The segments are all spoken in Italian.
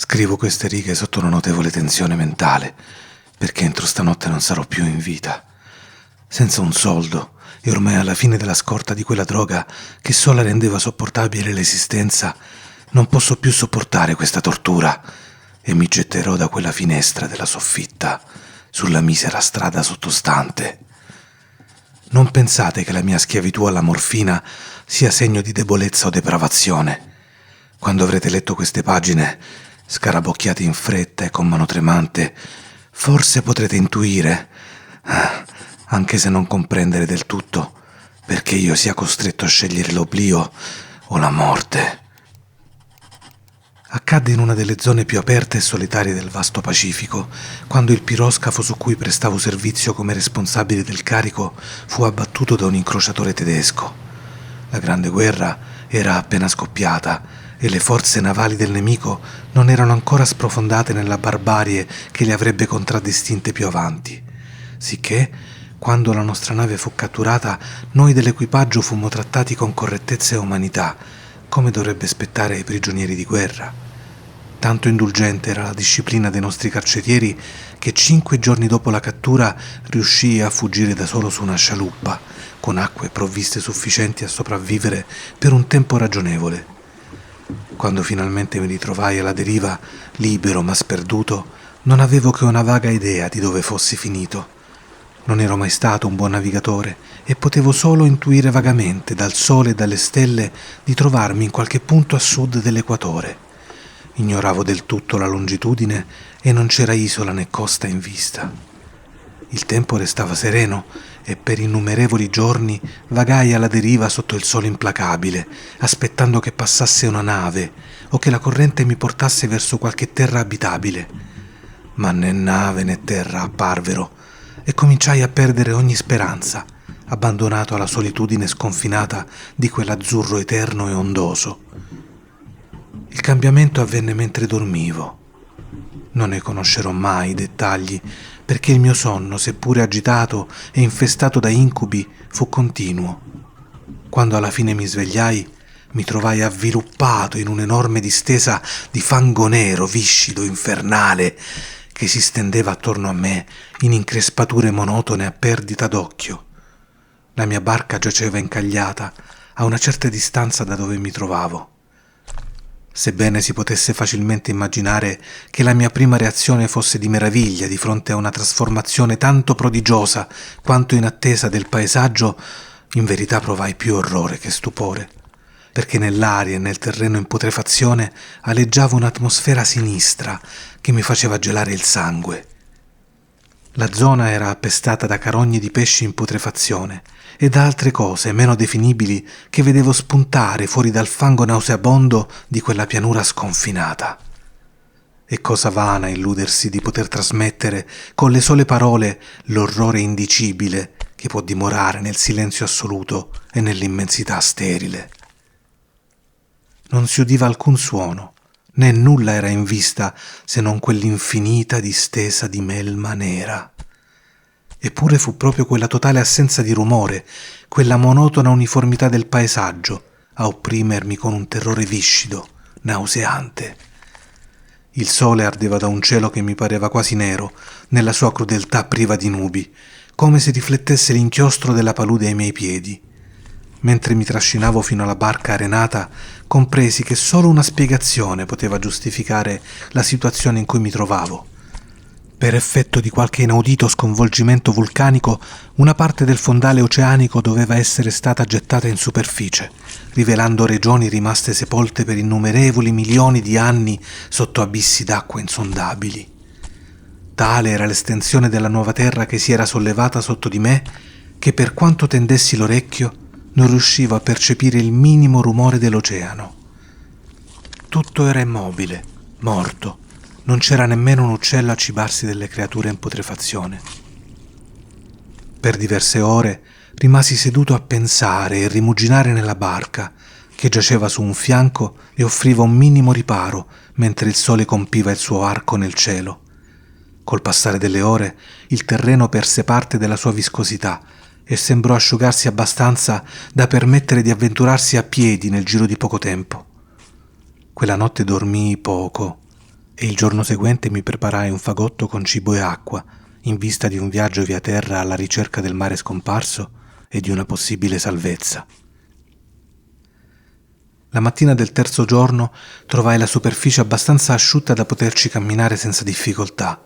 Scrivo queste righe sotto una notevole tensione mentale, perché entro stanotte non sarò più in vita. Senza un soldo e ormai alla fine della scorta di quella droga che sola rendeva sopportabile l'esistenza, non posso più sopportare questa tortura e mi getterò da quella finestra della soffitta sulla misera strada sottostante. Non pensate che la mia schiavitù alla morfina sia segno di debolezza o depravazione. Quando avrete letto queste pagine, scarabocchiate in fretta e con mano tremante, forse potrete intuire, anche se non comprendere del tutto, perché io sia costretto a scegliere l'oblio o la morte. Accadde in una delle zone più aperte e solitarie del vasto Pacifico, quando il piroscafo su cui prestavo servizio come responsabile del carico fu abbattuto da un incrociatore tedesco. La Grande Guerra era appena scoppiata e le forze navali del nemico non erano ancora sprofondate nella barbarie che le avrebbe contraddistinte più avanti, sicché, quando la nostra nave fu catturata, noi dell'equipaggio fummo trattati con correttezza e umanità, come dovrebbe spettare ai prigionieri di guerra. Tanto indulgente era la disciplina dei nostri carcerieri che 5 giorni dopo la cattura riuscii a fuggire da solo su una scialuppa, con acque provviste sufficienti a sopravvivere per un tempo ragionevole. Quando finalmente mi ritrovai alla deriva, libero ma sperduto, non avevo che una vaga idea di dove fossi finito. Non ero mai stato un buon navigatore e potevo solo intuire vagamente dal sole e dalle stelle di trovarmi in qualche punto a sud dell'equatore. Ignoravo del tutto la longitudine e non c'era isola né costa in vista. Il tempo restava sereno e per innumerevoli giorni vagai alla deriva sotto il sole implacabile, aspettando che passasse una nave o che la corrente mi portasse verso qualche terra abitabile. Ma né nave né terra apparvero e cominciai a perdere ogni speranza, abbandonato alla solitudine sconfinata di quell'azzurro eterno e ondoso. Il cambiamento avvenne mentre dormivo. Non ne conoscerò mai i dettagli, perché il mio sonno, seppure agitato e infestato da incubi, fu continuo. Quando alla fine mi svegliai, mi trovai avviluppato in un'enorme distesa di fango nero, viscido, infernale, che si stendeva attorno a me in increspature monotone a perdita d'occhio. La mia barca giaceva incagliata a una certa distanza da dove mi trovavo. Sebbene si potesse facilmente immaginare che la mia prima reazione fosse di meraviglia di fronte a una trasformazione tanto prodigiosa quanto inattesa del paesaggio, in verità provai più orrore che stupore, perché nell'aria e nel terreno in putrefazione aleggiava un'atmosfera sinistra che mi faceva gelare il sangue. La zona era appestata da carogne di pesci in putrefazione e da altre cose meno definibili che vedevo spuntare fuori dal fango nauseabondo di quella pianura sconfinata. È cosa vana illudersi di poter trasmettere con le sole parole l'orrore indicibile che può dimorare nel silenzio assoluto e nell'immensità sterile. Non si udiva alcun suono, né nulla era in vista se non quell'infinita distesa di melma nera. Eppure fu proprio quella totale assenza di rumore, quella monotona uniformità del paesaggio, a opprimermi con un terrore viscido, nauseante. Il sole ardeva da un cielo che mi pareva quasi nero, nella sua crudeltà priva di nubi, come se riflettesse l'inchiostro della palude ai miei piedi. Mentre mi trascinavo fino alla barca arenata, compresi che solo una spiegazione poteva giustificare la situazione in cui mi trovavo. Per effetto di qualche inaudito sconvolgimento vulcanico, una parte del fondale oceanico doveva essere stata gettata in superficie, rivelando regioni rimaste sepolte per innumerevoli milioni di anni sotto abissi d'acqua insondabili. Tale era l'estensione della nuova terra che si era sollevata sotto di me, che per quanto tendessi l'orecchio, non riuscivo a percepire il minimo rumore dell'oceano. Tutto era immobile, morto. Non c'era nemmeno un uccello a cibarsi delle creature in putrefazione. Per diverse ore rimasi seduto a pensare e rimuginare nella barca, che giaceva su un fianco e offriva un minimo riparo mentre il sole compiva il suo arco nel cielo. Col passare delle ore il terreno perse parte della sua viscosità e sembrò asciugarsi abbastanza da permettere di avventurarsi a piedi nel giro di poco tempo. Quella notte dormii poco, e il giorno seguente mi preparai un fagotto con cibo e acqua, in vista di un viaggio via terra alla ricerca del mare scomparso e di una possibile salvezza. La mattina del terzo giorno trovai la superficie abbastanza asciutta da poterci camminare senza difficoltà.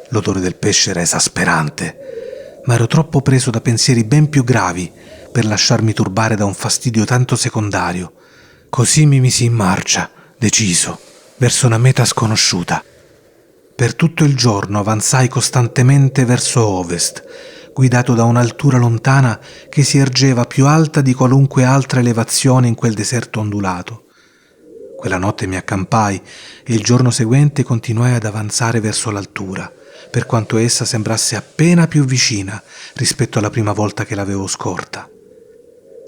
L'odore del pesce era esasperante, ma ero troppo preso da pensieri ben più gravi per lasciarmi turbare da un fastidio tanto secondario. Così mi misi in marcia, deciso, verso una meta sconosciuta. Per tutto il giorno avanzai costantemente verso ovest, guidato da un'altura lontana che si ergeva più alta di qualunque altra elevazione in quel deserto ondulato. Quella notte mi accampai e il giorno seguente continuai ad avanzare verso l'altura, per quanto essa sembrasse appena più vicina rispetto alla prima volta che l'avevo scorta.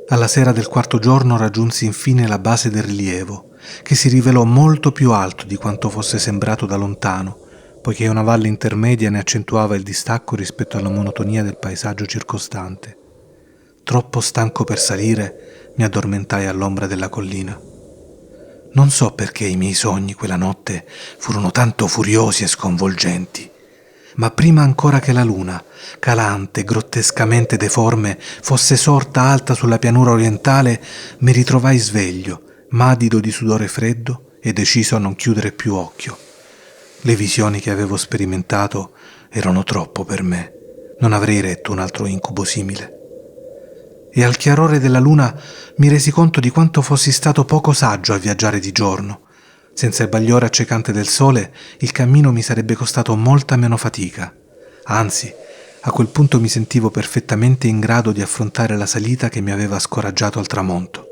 Alla sera del quarto giorno raggiunsi infine la base del rilievo, che si rivelò molto più alto di quanto fosse sembrato da lontano, poiché una valle intermedia ne accentuava il distacco rispetto alla monotonia del paesaggio circostante. Troppo stanco per salire, mi addormentai all'ombra della collina. Non so perché i miei sogni quella notte furono tanto furiosi e sconvolgenti, ma prima ancora che la luna, calante, grottescamente deforme, fosse sorta alta sulla pianura orientale, mi ritrovai sveglio, madido di sudore freddo e deciso a non chiudere più occhio. Le visioni che avevo sperimentato erano troppo per me. Non avrei retto un altro incubo simile. E al chiarore della luna mi resi conto di quanto fossi stato poco saggio a viaggiare di giorno. Senza il bagliore accecante del sole, il cammino mi sarebbe costato molta meno fatica. Anzi, a quel punto mi sentivo perfettamente in grado di affrontare la salita che mi aveva scoraggiato al tramonto.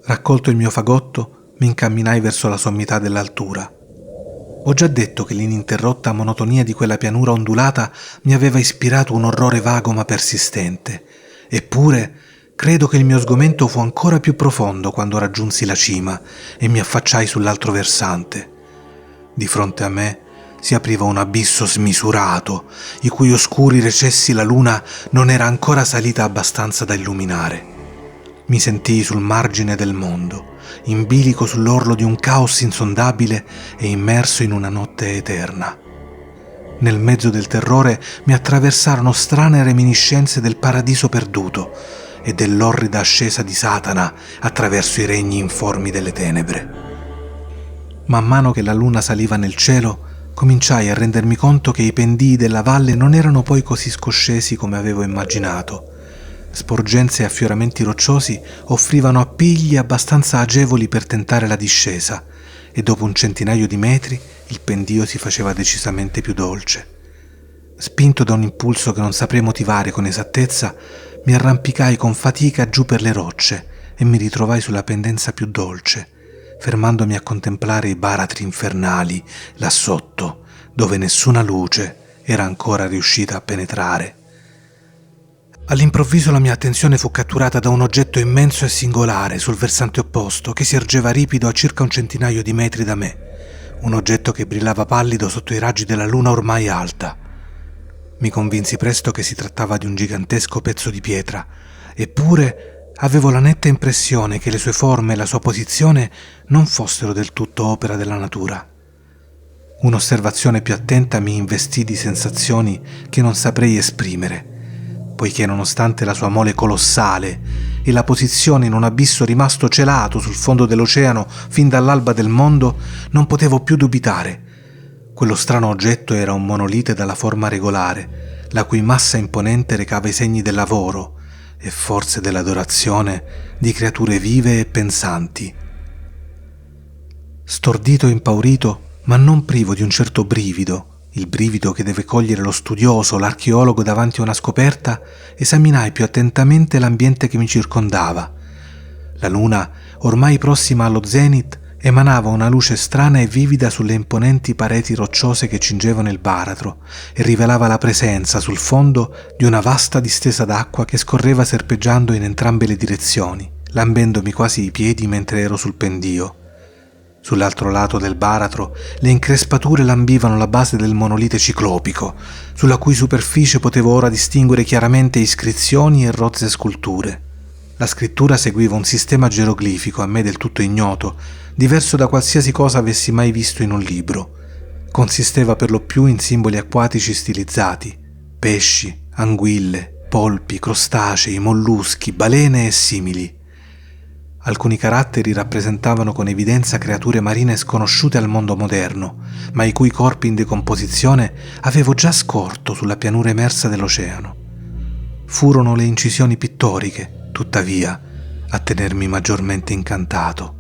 Raccolto il mio fagotto, mi incamminai verso la sommità dell'altura. Ho già detto che l'ininterrotta monotonia di quella pianura ondulata mi aveva ispirato un orrore vago ma persistente. Eppure, credo che il mio sgomento fu ancora più profondo quando raggiunsi la cima e mi affacciai sull'altro versante. Di fronte a me si apriva un abisso smisurato, i cui oscuri recessi la luna non era ancora salita abbastanza da illuminare. Mi sentii sul margine del mondo, in bilico sull'orlo di un caos insondabile e immerso in una notte eterna. Nel mezzo del terrore mi attraversarono strane reminiscenze del paradiso perduto e dell'orrida ascesa di Satana attraverso i regni informi delle tenebre. Man mano che la luna saliva nel cielo, cominciai a rendermi conto che i pendii della valle non erano poi così scoscesi come avevo immaginato. Sporgenze e affioramenti rocciosi offrivano appigli abbastanza agevoli per tentare la discesa e dopo un centinaio di metri il pendio si faceva decisamente più dolce. Spinto da un impulso che non saprei motivare con esattezza, mi arrampicai con fatica giù per le rocce e mi ritrovai sulla pendenza più dolce, fermandomi a contemplare i baratri infernali là sotto, dove nessuna luce era ancora riuscita a penetrare. All'improvviso la mia attenzione fu catturata da un oggetto immenso e singolare sul versante opposto che si ergeva ripido a circa un centinaio di metri da me, un oggetto che brillava pallido sotto i raggi della luna ormai alta. Mi convinsi presto che si trattava di un gigantesco pezzo di pietra, eppure avevo la netta impressione che le sue forme e la sua posizione non fossero del tutto opera della natura. Un'osservazione più attenta mi investì di sensazioni che non saprei esprimere, poiché nonostante la sua mole colossale e la posizione in un abisso rimasto celato sul fondo dell'oceano fin dall'alba del mondo, non potevo più dubitare. Quello strano oggetto era un monolite dalla forma regolare, la cui massa imponente recava i segni del lavoro e forse dell'adorazione di creature vive e pensanti. Stordito e impaurito, ma non privo di un certo brivido, il brivido che deve cogliere lo studioso, l'archeologo davanti a una scoperta, esaminai più attentamente l'ambiente che mi circondava. La luna, ormai prossima allo zenit, emanava una luce strana e vivida sulle imponenti pareti rocciose che cingevano il baratro e rivelava la presenza sul fondo di una vasta distesa d'acqua che scorreva serpeggiando in entrambe le direzioni, lambendomi quasi i piedi mentre ero sul pendio. Sull'altro lato del baratro le increspature lambivano la base del monolite ciclopico, sulla cui superficie potevo ora distinguere chiaramente iscrizioni e rozze sculture. La scrittura seguiva un sistema geroglifico a me del tutto ignoto, diverso da qualsiasi cosa avessi mai visto in un libro. Consisteva per lo più in simboli acquatici stilizzati: pesci, anguille, polpi, crostacei, molluschi, balene e simili. Alcuni caratteri rappresentavano con evidenza creature marine sconosciute al mondo moderno, ma i cui corpi in decomposizione avevo già scorto sulla pianura emersa dell'oceano. Furono le incisioni pittoriche, tuttavia, a tenermi maggiormente incantato.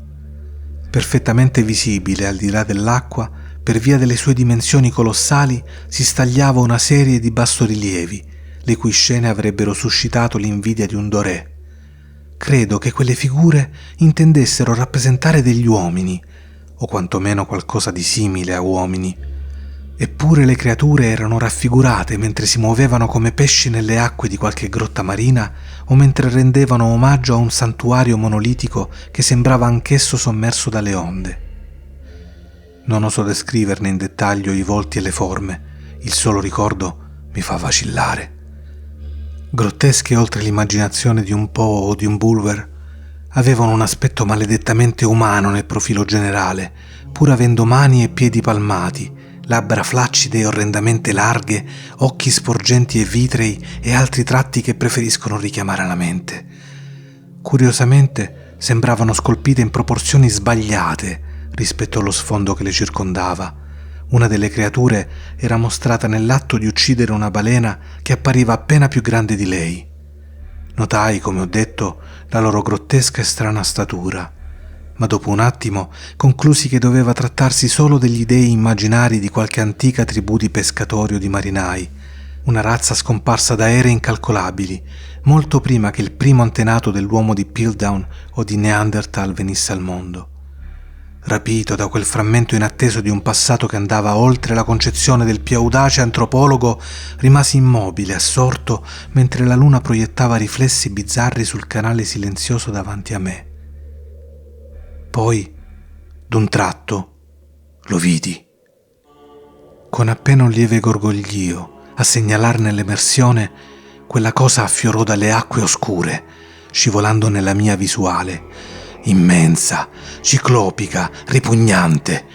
Perfettamente visibile al di là dell'acqua, per via delle sue dimensioni colossali, si stagliava una serie di bassorilievi, le cui scene avrebbero suscitato l'invidia di un Doré. Credo che quelle figure intendessero rappresentare degli uomini, o quantomeno qualcosa di simile a uomini. Eppure le creature erano raffigurate mentre si muovevano come pesci nelle acque di qualche grotta marina o mentre rendevano omaggio a un santuario monolitico che sembrava anch'esso sommerso dalle onde. Non oso descriverne in dettaglio i volti e le forme, il solo ricordo mi fa vacillare. Grottesche oltre l'immaginazione di un Po o di un Bulwer, avevano un aspetto maledettamente umano nel profilo generale, pur avendo mani e piedi palmati, labbra flaccide e orrendamente larghe, occhi sporgenti e vitrei e altri tratti che preferiscono richiamare alla mente. Curiosamente sembravano scolpite in proporzioni sbagliate rispetto allo sfondo che le circondava. Una delle creature era mostrata nell'atto di uccidere una balena che appariva appena più grande di lei. Notai, come ho detto, la loro grottesca e strana statura, ma dopo un attimo conclusi che doveva trattarsi solo degli dei immaginari di qualche antica tribù di pescatori o di marinai, una razza scomparsa da ere incalcolabili, molto prima che il primo antenato dell'uomo di Piltdown o di Neanderthal venisse al mondo. Rapito da quel frammento inatteso di un passato che andava oltre la concezione del più audace antropologo, rimasi immobile, assorto, mentre la luna proiettava riflessi bizzarri sul canale silenzioso davanti a me. Poi, d'un tratto, lo vidi. Con appena un lieve gorgoglio, a segnalarne l'emersione, quella cosa affiorò dalle acque oscure, scivolando nella mia visuale. Immensa, ciclopica, ripugnante,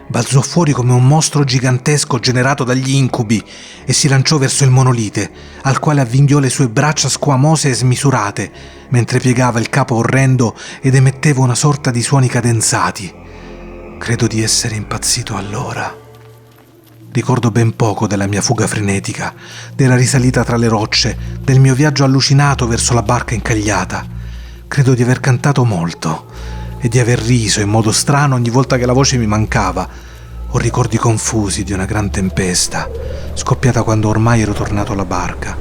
balzò fuori come un mostro gigantesco generato dagli incubi e si lanciò verso il monolite, al quale avvinghiò le sue braccia squamose e smisurate, mentre piegava il capo orrendo ed emetteva una sorta di suoni cadenzati. Credo di essere impazzito allora. Ricordo ben poco della mia fuga frenetica, della risalita tra le rocce, del mio viaggio allucinato verso la barca incagliata. Credo di aver cantato molto e di aver riso in modo strano ogni volta che la voce mi mancava. Ho ricordi confusi di una gran tempesta, scoppiata quando ormai ero tornato alla barca.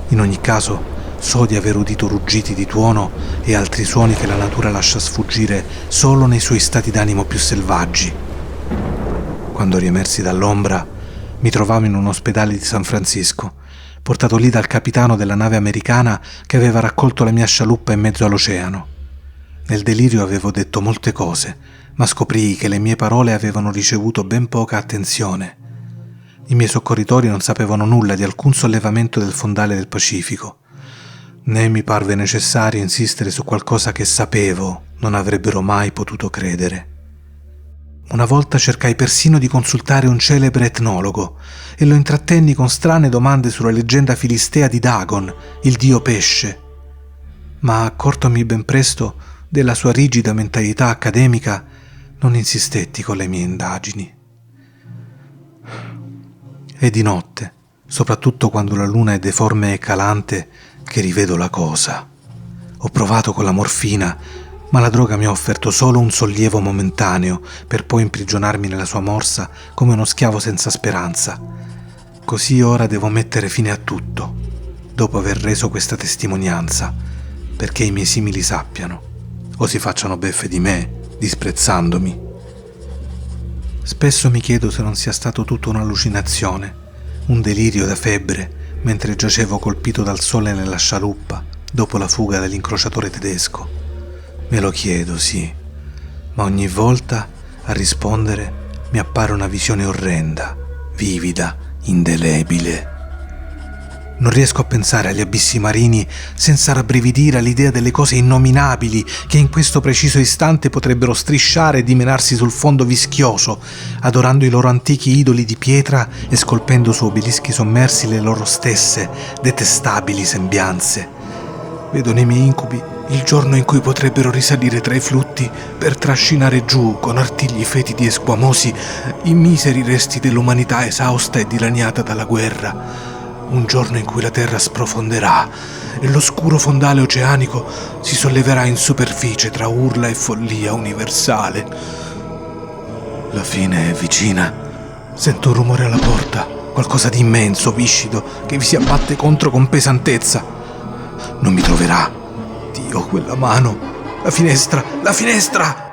In ogni caso, so di aver udito ruggiti di tuono e altri suoni che la natura lascia sfuggire solo nei suoi stati d'animo più selvaggi. Quando riemersi dall'ombra, mi trovavo in un ospedale di San Francisco, portato lì dal capitano della nave americana che aveva raccolto la mia scialuppa in mezzo all'oceano. Nel delirio avevo detto molte cose, ma scoprii che le mie parole avevano ricevuto ben poca attenzione. I miei soccorritori non sapevano nulla di alcun sollevamento del fondale del Pacifico, né mi parve necessario insistere su qualcosa che sapevo non avrebbero mai potuto credere. Una volta cercai persino di consultare un celebre etnologo e lo intrattenni con strane domande sulla leggenda filistea di Dagon, il dio pesce. Ma accortomi ben presto della sua rigida mentalità accademica, non insistetti con le mie indagini. È di notte, soprattutto quando la luna è deforme e calante, che rivedo la cosa. Ho provato con la morfina, ma la droga mi ha offerto solo un sollievo momentaneo per poi imprigionarmi nella sua morsa come uno schiavo senza speranza. Così ora devo mettere fine a tutto, dopo aver reso questa testimonianza, perché i miei simili sappiano, o si facciano beffe di me, disprezzandomi. Spesso mi chiedo se non sia stato tutto un'allucinazione, un delirio da febbre, mentre giacevo colpito dal sole nella scialuppa, dopo la fuga dell'incrociatore tedesco. Me lo chiedo, sì, ma ogni volta a rispondere mi appare una visione orrenda, vivida, indelebile. Non riesco a pensare agli abissi marini senza rabbrividire all'idea delle cose innominabili che in questo preciso istante potrebbero strisciare e dimenarsi sul fondo vischioso, adorando i loro antichi idoli di pietra e scolpendo su obelischi sommersi le loro stesse detestabili sembianze. Vedo nei miei incubi il giorno in cui potrebbero risalire tra i flutti per trascinare giù con artigli fetidi e squamosi i miseri resti dell'umanità esausta e dilaniata dalla guerra. Un giorno in cui la terra sprofonderà e l'oscuro fondale oceanico si solleverà in superficie tra urla e follia universale. La fine è vicina. Sento un rumore alla porta, qualcosa di immenso, viscido, che vi si abbatte contro con pesantezza. Non mi troverà. Dio, quella mano! La finestra! La finestra!